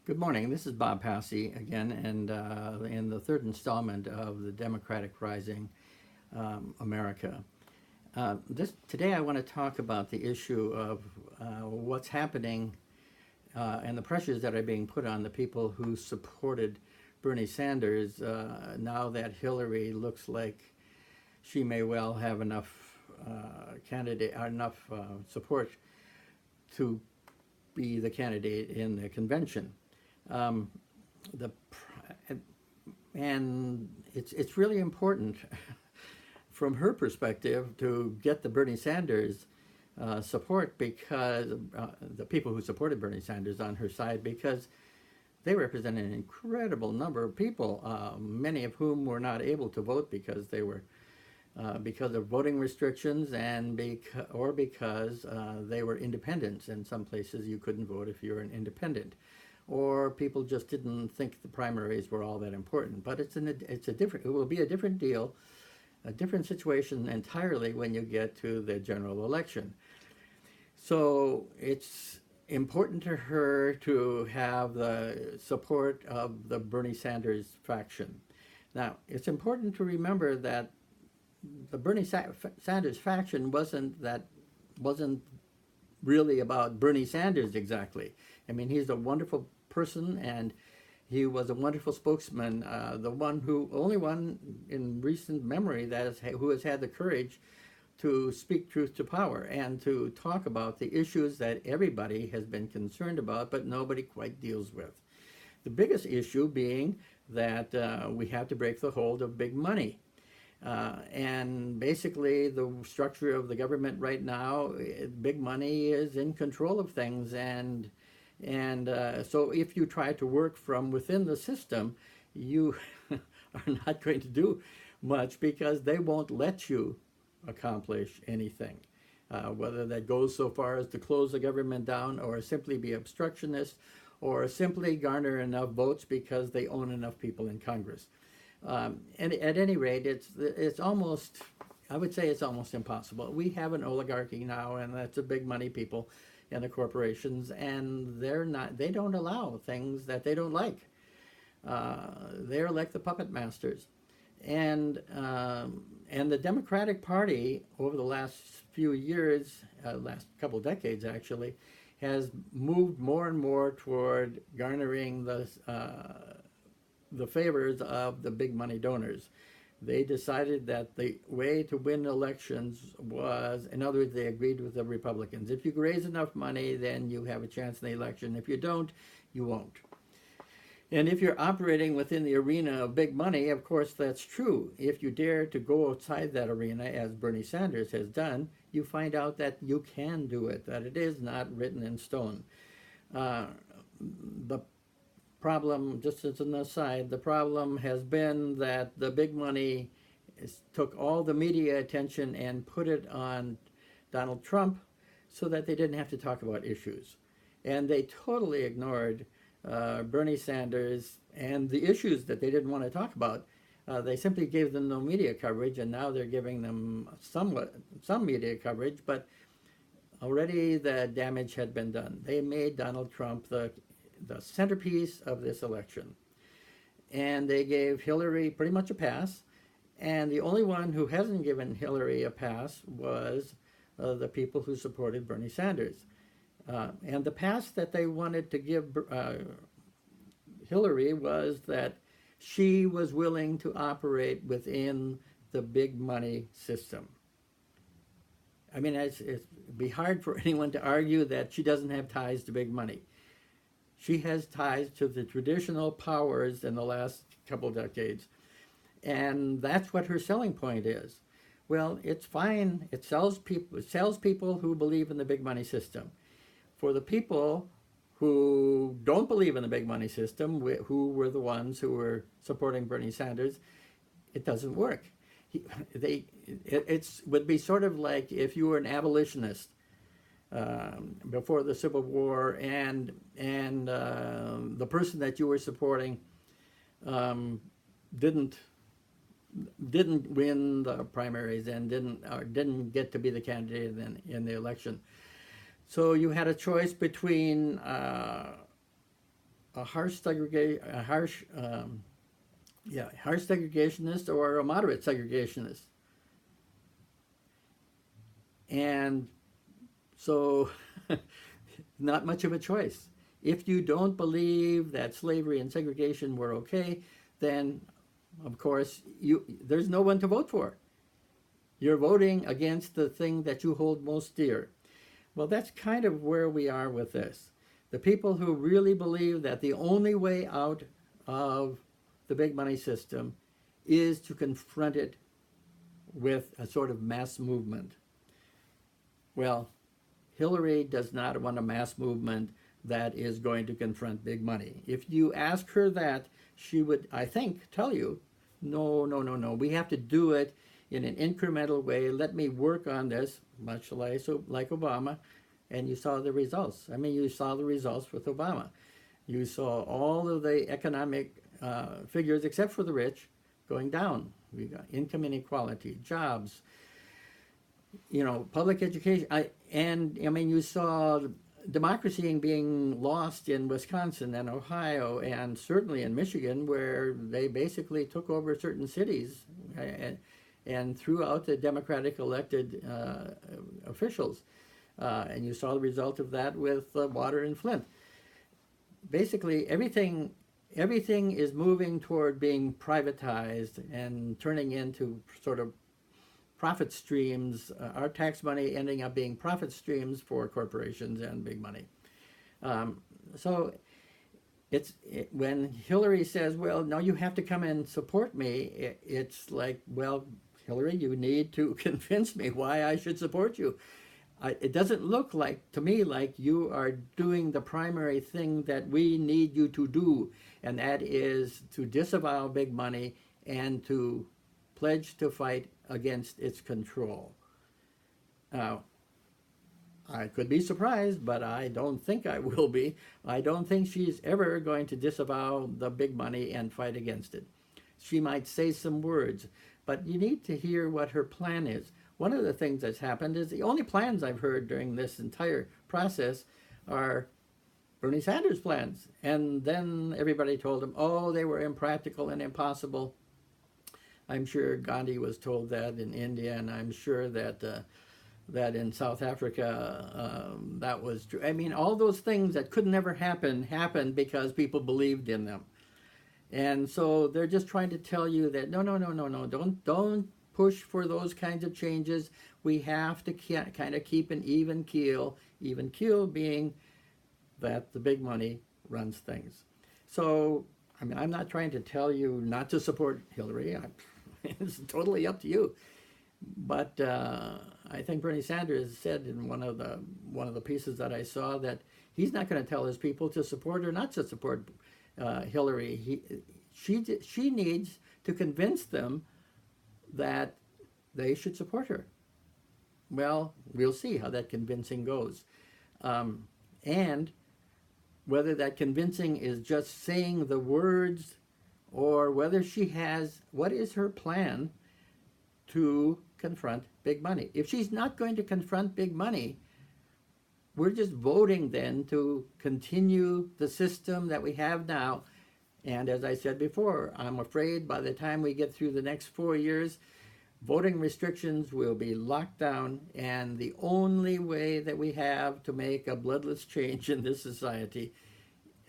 Good morning. This is Bob Passy again, and in the third installment of the Democratic Rising America. Today, I want to talk about the issue of what's happening and the pressures that are being put on the people who supported Bernie Sanders now that Hillary looks like she may well have enough support to be the candidate in the convention. Um, the and it's really important from her perspective to get the Bernie Sanders support, because the people who supported Bernie Sanders on her side, because they represent an incredible number of people, many of whom were not able to vote because they were because of voting restrictions and because they were independents. In some places, you couldn't vote if you were an independent, or people just didn't think the primaries were all that important. But it will be a different deal, a different situation entirely when you get to the general election. So it's important to her to have the support of the Bernie Sanders faction. Now, it's important to remember that the Bernie Sanders faction wasn't really about Bernie Sanders exactly. I mean, he's a wonderful person, and he was a wonderful spokesman, only one in recent memory who has had the courage to speak truth to power and to talk about the issues that everybody has been concerned about, but nobody quite deals with. The biggest issue being that we have to break the hold of big money. And basically, the structure of the government right now, big money is in control of things, and so if you try to work from within the system, you are not going to do much, because they won't let you accomplish anything. Whether that goes so far as to close the government down, or simply be obstructionist, or simply garner enough votes because they own enough people in Congress. And at any rate, it's almost, I would say it's almost impossible. We have an oligarchy now, and that's the big money people and the corporations, and they don't allow things that they don't like. They're like the puppet masters. And the Democratic Party over the last few years, last couple decades actually, has moved more and more toward garnering the favors of the big money donors. They decided that the way to win elections was, in other words, they agreed with the Republicans. If you raise enough money, then you have a chance in the election. If you don't, you won't. And if you're operating within the arena of big money, of course, that's true. If you dare to go outside that arena, as Bernie Sanders has done, you find out that you can do it, that it is not written in stone. The problem, just as an aside, the problem has been that the big money took all the media attention and put it on Donald Trump so that they didn't have to talk about issues. And they totally ignored Bernie Sanders and the issues that they didn't want to talk about. They simply gave them no media coverage, and now they're giving them some media coverage, but already the damage had been done. They made Donald Trump the centerpiece of this election. And they gave Hillary pretty much a pass. And the only one who hasn't given Hillary a pass was the people who supported Bernie Sanders. And the pass that they wanted to give Hillary was that she was willing to operate within the big money system. I mean, it'd be hard for anyone to argue that she doesn't have ties to big money. She has ties to the traditional powers in the last couple of decades, and that's what her selling point is. Well, it's fine. It sells people who believe in the big money system. For the people who don't believe in the big money system, who were the ones who were supporting Bernie Sanders, it doesn't work. It would be sort of like if you were an abolitionist before the Civil War, and the person that you were supporting didn't win the primaries and didn't get to be the candidate in the election. So you had a choice between a harsh harsh segregationist or a moderate segregationist. And so, not much of a choice. If you don't believe that slavery and segregation were okay, then of course there's no one to vote for. You're voting against the thing that you hold most dear. Well, that's kind of where we are with this. The people who really believe that the only way out of the big money system is to confront it with a sort of mass movement. Well, Hillary does not want a mass movement that is going to confront big money. If you ask her that, she would, I think, tell you, no, no, no, no. We have to do it in an incremental way. Let me work on this, much like Obama. And you saw the results. I mean, you saw the results with Obama. You saw all of the economic figures, except for the rich, going down. We got income inequality, jobs, public education. You saw democracy being lost in Wisconsin and Ohio, and certainly in Michigan, where they basically took over certain cities and threw out the Democratic elected officials. And you saw the result of that with water in Flint. Basically, everything is moving toward being privatized and turning into sort of profit streams, our tax money ending up being profit streams for corporations and big money. So when Hillary says, well, no, you have to come and support me, it's like, well, Hillary, you need to convince me why I should support you. It doesn't look to me like you are doing the primary thing that we need you to do, and that is to disavow big money and to pledge to fight against its control. Now, I could be surprised, but I don't think I will be. I don't think she's ever going to disavow the big money and fight against it. She might say some words, but you need to hear what her plan is. One of the things that's happened is the only plans I've heard during this entire process are Bernie Sanders' plans. And then everybody told him, oh, they were impractical and impossible. I'm sure Gandhi was told that in India, and I'm sure that that in South Africa that was true. I mean, all those things that could never happen happened because people believed in them. And so they're just trying to tell you that no, don't push for those kinds of changes. We have to kind of keep an even keel being that the big money runs things. So, I mean, I'm not trying to tell you not to support Hillary. It's totally up to you. But I think Bernie Sanders said in one of the pieces that I saw that he's not going to tell his people to support or not to support Hillary. She needs to convince them that they should support her. Well, we'll see how that convincing goes. And whether that convincing is just saying the words or whether she has, what is her plan to confront big money? If she's not going to confront big money, we're just voting then to continue the system that we have now. And as I said before, I'm afraid by the time we get through the next 4 years, voting restrictions will be locked down, and the only way that we have to make a bloodless change in this society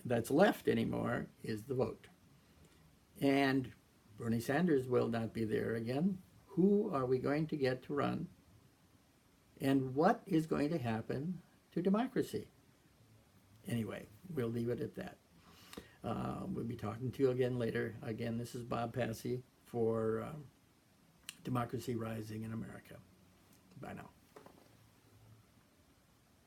that's left anymore is the vote. And Bernie Sanders will not be there again. Who are we going to get to run? And what is going to happen to democracy? Anyway, we'll leave it at that. We'll be talking to you again later. Again, this is Bob Passy for Democracy Rising in America. Bye now.